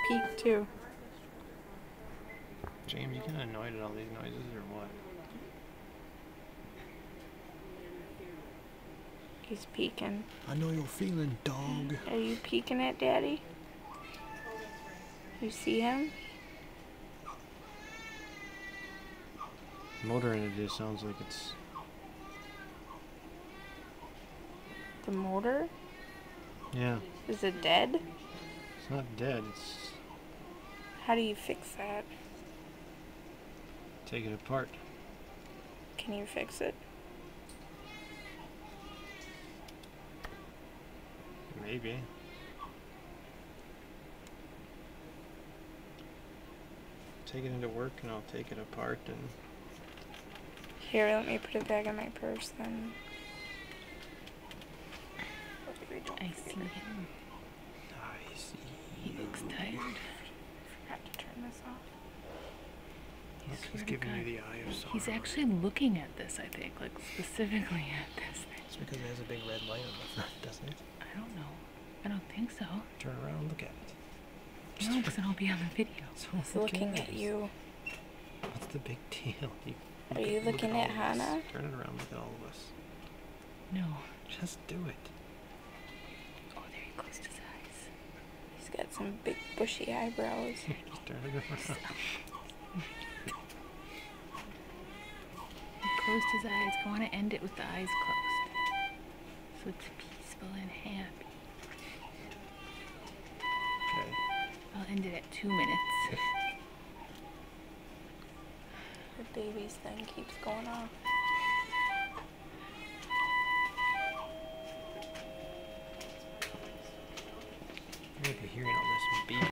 peek too. James, you kind of annoyed at all these noises or what? He's peeking. I know you're feeling, dog. Are you peeking at Daddy? You see him? The motor in it just sounds like it's... The motor? Yeah. Is it dead? It's not dead, it's... How do you fix that? Take it apart. Can you fix it? Maybe. Take it into work and I'll take it apart and... Here, let me put it back in my purse then. I see him. I see. He looks tired. Forgot to turn this off. Look, Swear he's to giving me God. the eye of sorrow. He's actually looking at this, I think, like specifically at this thing. It's because it has a big red light on the front, doesn't it? I don't know. I don't think so. Turn around and look at it. No, because then I'll be on the video. So He's who looking at cares? you. What's the big deal? Are you look looking all at of us. Hannah? Turn it around, look at all of us. No. Just do it. Oh, there he closed his eyes. He's got some big bushy eyebrows. Just turn it around. He closed his eyes. I want to end it with the eyes closed. So it's peaceful and happy. Okay. I'll end it at 2 minutes. The baby's thing keeps going off. You're hearing all this beep.